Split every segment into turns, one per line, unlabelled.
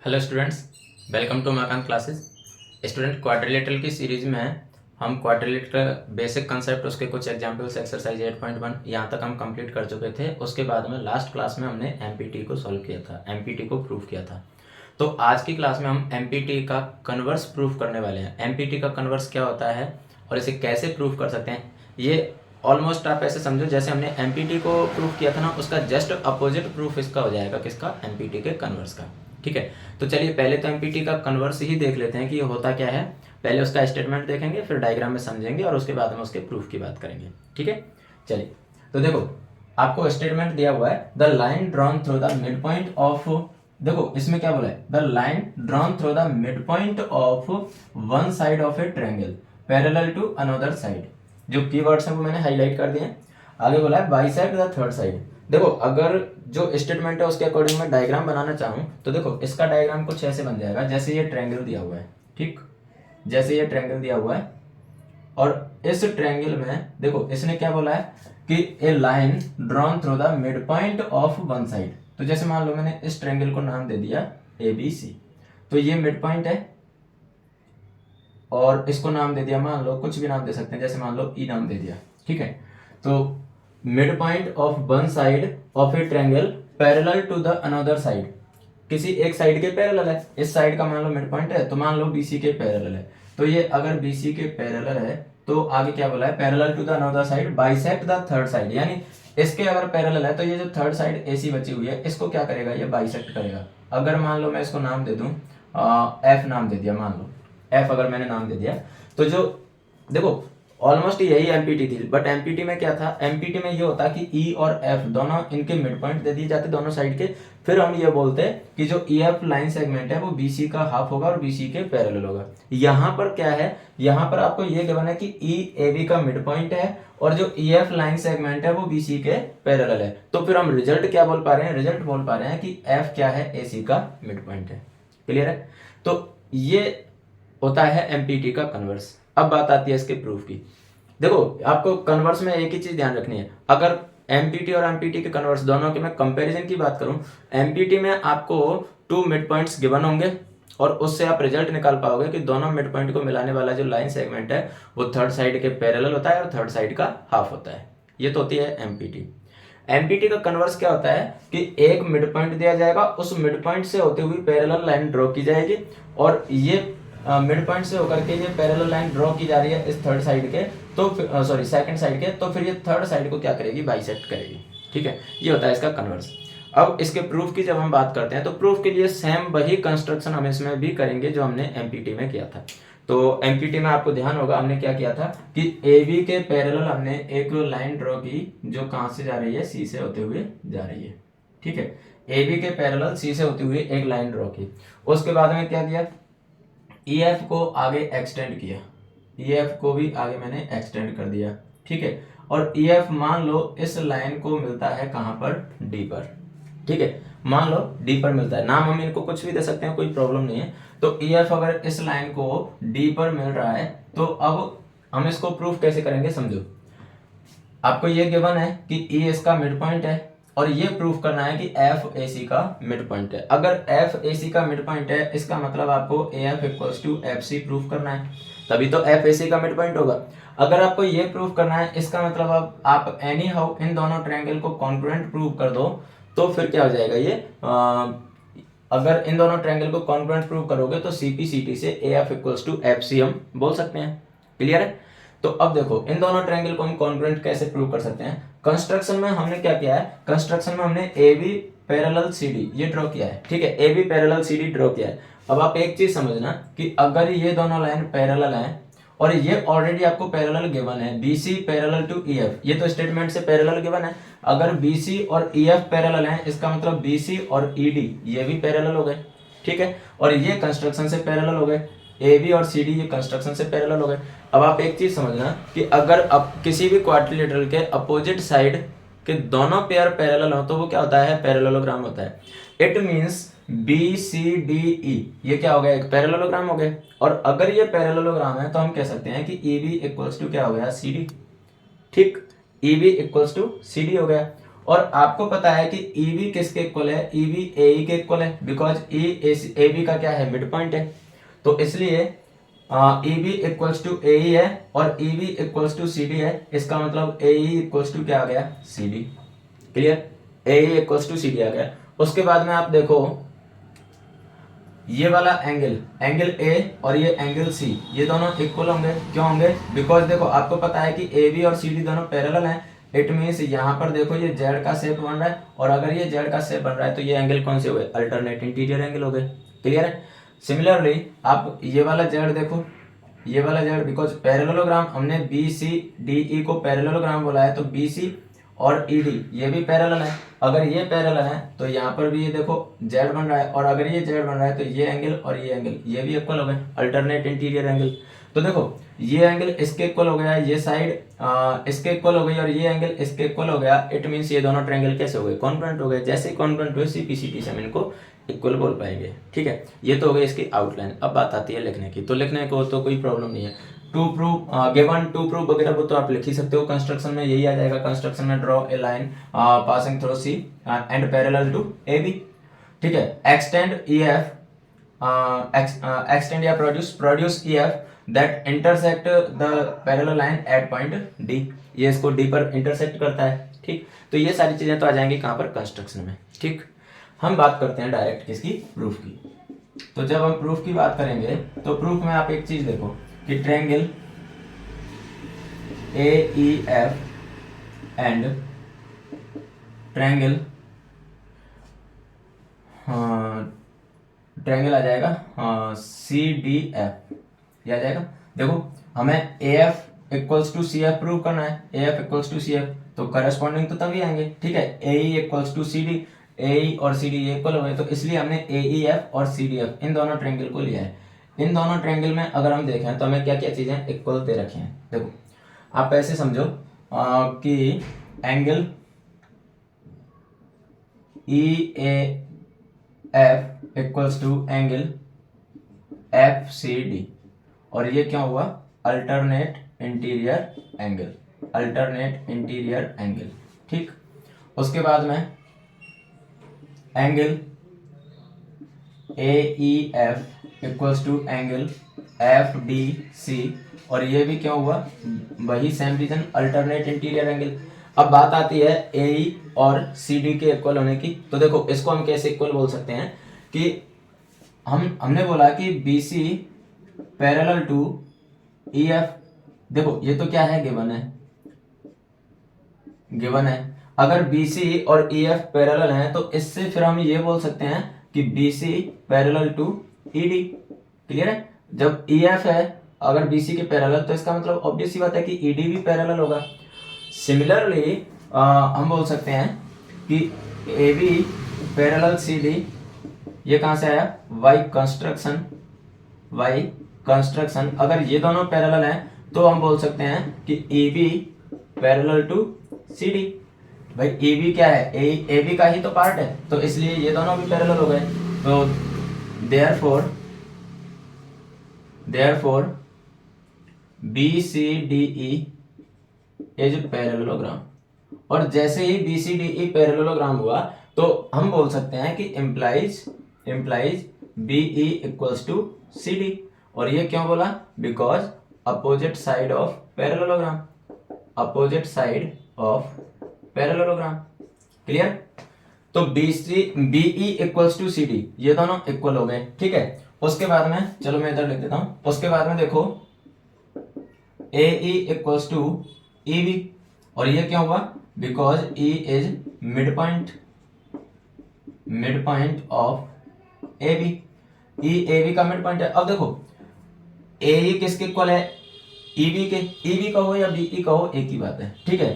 Hello students, welcome to मकान classes. Student, quadrilateral की series में हम क्वाड्रिलेटरल बेसिक कंसेप्ट, उसके कुछ एग्जांपल्स, एक्सरसाइज 8.1 यहाँ तक हम कंप्लीट कर चुके थे। उसके बाद में लास्ट क्लास में हमने एमपीटी को सॉल्व किया था, एमपीटी को प्रूफ किया था। तो आज की क्लास में हम एमपीटी का कन्वर्स प्रूफ करने वाले हैं। एमपीटी का कन्वर्स क्या होता है और इसे कैसे प्रूफ कर सकते हैं, ये ऑलमोस्ट आप ऐसे समझो जैसे हमने एमपीटी को प्रूफ किया था ना, उसका जस्ट अपोजिट प्रूफ इसका हो जाएगा। किसका? एमपीटी के कन्वर्स का। ठीक है, तो चलिए पहले तो एमपीटी का कन्वर्स ही देख लेते हैं कि ये होता क्या है। पहले उसका स्टेटमेंट देखेंगे, फिर डायग्राम में समझेंगे और उसके बाद में उसके प्रूफ की बात करेंगे। ठीक है, चलिए तो देखो, आपको स्टेटमेंट दिया हुआ है the line drawn through the mid point of, देखो इसमें क्या बोला है, the line drawn through the mid point of one side of a triangle parallel to another side. जो कीवर्ड्स हैं वो मैंने हाईलाइट कर दिए हैं। आगे बोला है बाइसेक्ट द थर्ड साइड। देखो, अगर जो स्टेटमेंट है उसके अकॉर्डिंग मैं डायग्राम बनाना चाहूँ तो देखो इसका डायग्राम कुछ ऐसे बन जाएगा, जैसे ये ट्रायंगल दिया हुआ है। ठीक, जैसे ये ट्रायंगल दिया हुआ है और इस ट्रायंगल में देखो इसने क्या बोला है कि a line drawn through the mid point of one side. तो जैसे मान लो मैंने इस ट्रायंगल को नाम दे दिया ABC, तो ये मिड पॉइंट है और इसको नाम दे दिया, मान लो कुछ भी नाम दे सकते हैं, जैसे मान लो E नाम दे दिया। ठीक है, तो mid point of one side of a triangle parallel to the another side, किसी एक साइड के पैरेलल है। इस साइड का मान लो मिड पॉइंट है, तो मान लो BC के पैरेलल है। तो ये अगर BC के पैरेलल है तो आगे क्या बोला है, parallel to the another side bisect the third side. यानी इसके अगर पैरेलल है तो ये जो थर्ड साइड AC बची हुई है इसको क्या करेगा, ये बाइसेक्ट करेगा। अगर मान लो मैं इसको नाम दे दूं, F नाम दे दिया, मान लो F अगर मैंने नाम दे दिया, तो जो देखो ऑलमोस्ट यही एमपीटी थी, बट एमपीटी में क्या था, एमपीटी में ये होता कि E और F दोनों इनके मिड पॉइंट दे दिए जाते दोनों साइड के। फिर हम ये बोलते कि जो EF लाइन सेगमेंट है वो BC का हाफ होगा और BC के पैरेलल होगा। यहाँ पर क्या है, यहाँ पर आपको ये गिवन है कि EAB का मिड पॉइंट है और जो EF लाइन सेगमेंट है वो BC के पैरेलल है। तो फिर हम रिजल्ट क्या बोल पा रहे हैं, रिजल्ट बोल पा रहे हैं कि F क्या है, AC का मिड पॉइंट है। क्लियर है? तो ये होता है एमपीटी का कन्वर्स। अब बात आती है इसके प्रूफ की। देखो, आपको कन्वर्स में एक ही चीज ध्यान रखनी है। अगर एमपीटी और एमपीटी के कन्वर्स दोनों के मैं कंपैरिजन की बात करूं, एमपीटी में आपको 2 मिड पॉइंट्स गिवन होंगे और उससे आप रिजल्ट निकाल पाओगे कि दोनों मिड पॉइंट को मिलाने वाला जो लाइन सेगमेंट है वो थर्ड साइड के पैरेलल होता है और थर्ड साइड का हाफ होता है। ये तो होती है एमपीटी। एमपीटी का कन्वर्स क्या होता है कि एक मिड पॉइंट दिया जाएगा, उस मिड पॉइंट से होते हुए पैरेलल लाइन ड्रॉ की जाएगी और ये मिड पॉइंट से होकर के ये पैरेलल लाइन ड्रॉ की जा रही है इस थर्ड साइड के, तो सॉरी सेकंड साइड के, तो फिर ये थर्ड साइड को क्या करेगी, बाइसेक्ट करेगी। ठीक है, ये होता है इसका कन्वर्स। अब इसके प्रूफ की जब हम बात करते हैं तो प्रूफ के लिए सेम वही कंस्ट्रक्शन हम इसमें भी करेंगे जो हमने एमपीटी में किया था। तो एमपीटी में आपको ध्यान होगा हमने क्या किया था कि AB के पैरेलल हमने एक लाइन ड्रॉ की जो कहां से जा रही है, C से होते हुए जा रही है। ठीक है, AB के पैरेलल C से होते हुए एक लाइन ड्रॉ की। उसके बाद में क्या किया, EF को आगे एक्सटेंड किया, EF को भी आगे मैंने एक्सटेंड कर दिया। ठीक है, और EF मान लो इस लाइन को मिलता है कहां पर, D पर। ठीक है, मान लो D पर मिलता है, नाम हम इनको कुछ भी दे सकते हैं, कोई प्रॉब्लम नहीं है। तो EF अगर इस लाइन को D पर मिल रहा है तो अब हम इसको प्रूफ कैसे करेंगे, समझो। आपको ये गिवन है कि E इसका मिड पॉइंट है और ये प्रूफ करना है कि F AC का मिड पॉइंट है। अगर F AC का मिड पॉइंट है इसका मतलब आपको AF equals to FC proof करना है, तभी तो F AC का मिड पॉइंट होगा। अगर आपको ये प्रूफ करना है इसका मतलब आप एनी हाउ इन दोनों ट्रायंगल को कॉन्ग्रुएंट प्रूव कर दो, तो फिर क्या हो जाएगा ये, अगर इन दोनों ट्रायंगल को कॉन्ग्रुएंट प्रूव करोगे तो CP/CT से AF इक्वल्स टू FC हम बोल सकते हैं। क्लियर है? तो अब देखो इन दोनों ट्रायंगल को हम कॉन्ग्रुएंट कैसे प्रूव कर सकते हैं। कंस्ट्रक्शन में हमने क्या किया है, कंस्ट्रक्शन में हमने AB पैरेलल CD ये ड्रॉ किया है। ठीक है, AB पैरेलल CD ड्रॉ किया है। अब आप एक चीज समझना कि अगर ये दोनों लाइन पैरेलल हैं और ये ऑलरेडी आपको पैरेलल गिवन है, BC पैरेलल टू EF, ये तो स्टेटमेंट से पैरेलल गिवन है। अगर BC और EF पैरेलल हैं इसका मतलब BC और ED ये भी पैरेलल हो गए। ठीक है, और ये कंस्ट्रक्शन से पैरेलल हो गए, AB और CD ये कंस्ट्रक्शन से पैरेलल हो गए। अब आप एक चीज समझना कि अगर अब किसी भी क्वाड्रिलेटरल के अपोजिट साइड के दोनों पेयर पैरेलल हो तो वो क्या होता है, पैरेललोग्राम होता है। इट मींस BCDE ये क्या हो गया, एक पैरेललोग्राम हो गया। और अगर ये पैरेललोग्राम है तो हम कह सकते हैं कि EB इक्वल्स टू क्या हो गया, CD। ठीक, EB इक्वल्स टू CD हो गया। और आपको पता है कि EB किसके इक्वल है, EB AE के इक्वल है, बिकॉज AB का क्या है, मिड पॉइंट है। तो इसलिए EB इक्वल्स टू AE है और EB इक्वल्स टू CD है। इसका मतलब AE इक्वल्स टू क्या आ गया, CD। Clear, AE equals to CD आ गया। उसके बाद में आप देखो ये वाला एंगल A और ये एंगल C, ये दोनों इक्वल होंगे। क्यों होंगे, बिकॉज देखो आपको पता है कि AB और CD दोनों पैरेलल हैं। इट मीन्स यहाँ पर देखो ये Z का शेप बन रहा है, और अगर ये Z का शेप बन रहा है तो ये एंगल कौन से हुए, अल्टरनेट इंटीरियर एंगल हो गए। क्लियर है। सिमिलरली आप ये वाला Z देखो, ये वाला Z, बिकॉज पैरेललोग्राम हमने BCDE को पैरेललोग्राम बोला है, तो BC और ED ये भी पैरेलल है। अगर ये पैरेलल है तो यहाँ पर भी ये देखो Z बन रहा है, और अगर ये Z बन रहा है तो ये एंगल और ये एंगल ये भी इक्वल हो गए, अल्टरनेट इंटीरियर एंगल। तो देखो ये एंगल इसके इक्वल हो गया, ये साइड इसके इक्वल हो गई, और ये एंगल इसके इक्वल हो गया। इट मीन्स ये दोनों ट्रायंगल कैसे हो गए, कॉन्ग्रुएंट हो गए। जैसे कॉन्ग्रुएंट हुए CPCT से हम इनको इक्वल बोल पाएंगे। ठीक है, ये तो हो गई इसकी आउटलाइन। अब बात आती है लिखने की, तो लिखने को तो कोई प्रॉब्लम नहीं है। To proof given, to proof वगैरह वो तो आप लिख ही सकते हो। कंस्ट्रक्शन में यही आ जाएगा, कंस्ट्रक्शन में draw a line passing through C and parallel to AB। ठीक है, एक्सटेंड EF, एक्सटेंड या produce EF that intersect the parallel line at point D। ये इसको D पर इंटरसेक्ट करता है। ठीक, तो ये सारी चीजें तो आ जाएंगी कहाँ पर, कंस्ट्रक्शन में। ठीक, हम बात करते हैं डायरेक्ट किसकी, प्रूफ की। तो जब हम प्रूफ की बात करेंगे तो प्रूफ में आप एक चीज देखो कि ट्रायंगल AEF एंड ट्रायंगल आ जाएगा CDF, ये आ जाएगा। देखो हमें AF equals to CF prove करना है, AF इक्वल्स टू CF, तो करस्पॉन्डिंग तो तभी आएंगे। ठीक है, AE equals to CD, AE और CD इक्वल हो गए, तो इसलिए हमने AEF और CDF इन दोनों ट्रायंगल को लिया है। इन दोनों ट्रायंगल में अगर हम देखें तो हमें क्या क्या चीजें इक्वल दे रखी हैं। देखो आप ऐसे समझो कि angle EAF equals to angle FCD, और ये क्या हुआ, alternate interior angle, alternate interior angle. ठीक, उसके बाद में angle AEF equals to angle FDC, और ये भी क्या हुआ, वही same reason, alternate interior angle. अब बात आती है AE और CD के इक्वल होने की। तो देखो इसको हम कैसे इक्वल बोल सकते हैं कि हमने बोला कि BC पैरेलल टू EF। देखो ये तो क्या है, गिवन है, गिवन है। अगर BC और EF पैरेलल हैं तो इससे फिर हम ये बोल सकते हैं कि BC parallel to ED। Clear है, जब EF है अगर BC के पैरेलल तो इसका मतलब ऑब्वियस सी बात है कि ED भी पैरेलल होगा। सिमिलरली हम बोल सकते हैं कि AB पैरेलल CD, ये कहां से आया, Y कंस्ट्रक्शन। अगर ये दोनों पैरेलल हैं तो हम बोल सकते हैं कि EB पैरेलल टू CD। भाई AB क्या है, AB का ही तो पार्ट है, तो इसलिए ये दोनों भी पैरेलल हो गए। तो देयरफॉर BCDE इज पैरेललोग्राम। और जैसे ही BCDE पैरेललोग्राम हुआ तो हम बोल सकते हैं कि implies BE equals to CD। और ये क्यों बोला, because opposite side of parallelogram, opposite side of parallelogram. Clear, तो BE इक्वल्स टू CD, ये दोनों इक्वल हो गए। ठीक है, उसके बाद में चलो मैं इधर लिख देता हूं। उसके बाद में देखो AE इक्वल्स टू EB, और ये क्या हुआ, because E is mid point of AB। E AB का मिड पॉइंट है। अब देखो AE किसके इक्वल है, EB के। EB का हो या BE का हो एक ही बात है। ठीक है,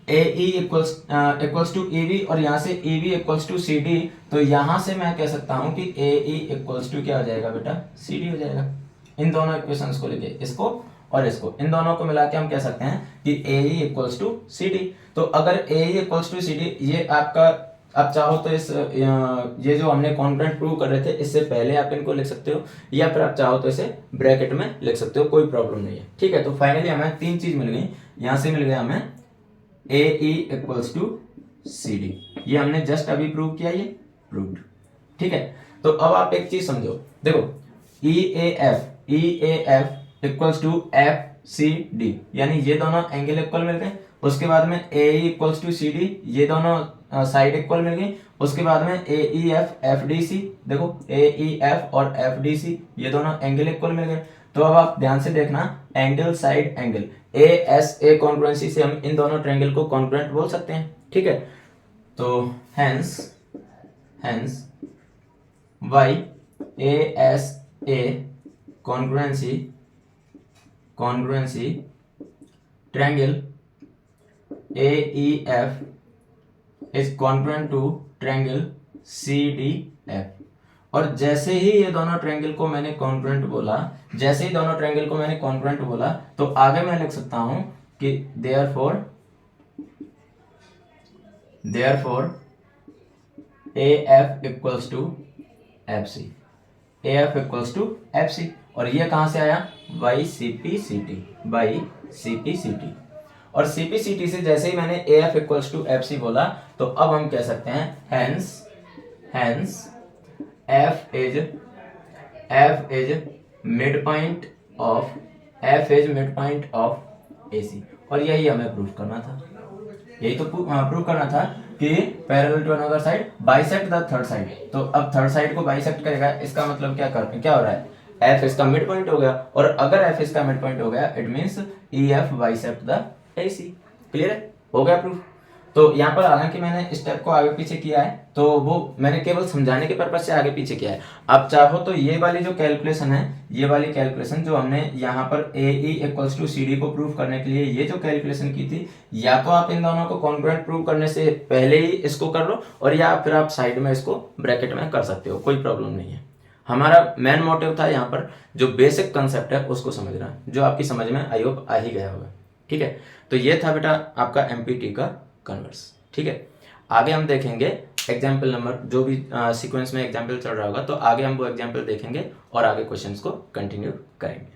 AE इक्वल्स टू EB, और यहाँ से EB इक्वल्स टू CD, तो यहाँ से मैं कह सकता हूँ कि AE इक्वल्स टू क्या हो जाएगा बेटा, CD हो जाएगा। इन दोनों इक्वेशंस को लेके, इसको और इसको, इन दोनों को मिला के हम कह सकते हैं कि AE इक्वल्स टू CD। तो अगर AE इक्वल्स टू CD, ये आपका, आप चाहो तो इस ये जो हमने कॉन्ग्रुएंट प्रूव कर रहे थे इससे पहले आप इनको लिख सकते हो, या फिर आप चाहो तो इसे ब्रैकेट में लिख सकते हो, कोई प्रॉब्लम नहीं है। ठीक है, तो फाइनली हमें तीन चीज मिल गई। यहाँ से मिल गया हमें AE equals to C D, ये हमने जस्ट अभी प्रूव किया, ये प्रूव्ड। ठीक है, तो अब आप एक चीज समझो, देखो E A F equals to F C D, यानी ये दोनों एंगल इक्वल मिल गए। उसके बाद में ए इक्वल्स टू सी डी, ये दोनों साइड इक्वल मिल गई। उसके बाद में ए ई एफ डी सी, देखो ए ई एफ और एफ डी सी ये दोनों एंगल इक्वल मिल गए। तो अब आप ध्यान से देखना, angle side angle A S A congruency से हम इन दोनों ट्रायंगल को कॉन्ग्रुएंट बोल सकते हैं। ठीक है, तो hence by A S A congruency triangle A E F is congruent to triangle C D F. और जैसे ही ये दोनों ट्रायंगल को मैंने कॉन्ग्रुएंट बोला, तो आगे मैं लिख सकता हूं कि therefore A F equals to F C, और ये कहां से आया, by C P C T. और सी पी सी टी से जैसे ही मैंने A F equals to F C बोला, तो अब हम कह सकते हैं hence F is mid point of A C. और यही हमें प्रूव करना था, प्रूव करना था कि parallel to another side bisect the third side. तो अब थर्ड साइड को बाइसेक्ट करेगा, इसका मतलब क्या हो रहा है, एफ इसका मिड पॉइंट हो गया, और अगर एफ इसका मिड पॉइंट हो गया it means E F bisect the A C. Clear है, हो गया प्रूफ। तो यहाँ पर हालांकि मैंने स्टेप को आगे पीछे किया है, तो वो मैंने केवल समझाने के पर्पज से आगे पीछे किया है। आप चाहो तो ये वाली जो कैलकुलेशन है, ये वाली कैलकुलेशन जो हमने यहाँ पर A E equals to C D को प्रूव करने के लिए ये जो कैलकुलेशन की थी, या तो आप इन दोनों को कॉन्ग्रुएंट प्रूव करने से पहले ही इसको कर लो, और या फिर आप साइड में इसको ब्रैकेट में कर सकते हो, कोई प्रॉब्लम नहीं है। हमारा मेन मोटिव था यहाँ पर जो बेसिक कंसेप्ट है उसको समझना, जो आपकी समझ में आई होप आ ही गया होगा। ठीक है, तो ये था बेटा आपका एमपीटी का कन्वर्स। ठीक है, आगे हम देखेंगे एग्जाम्पल नंबर, जो भी सीक्वेंस में एग्जाम्पल चल रहा होगा, तो आगे हम वो एग्जाम्पल देखेंगे और आगे क्वेश्चंस को कंटिन्यू करेंगे।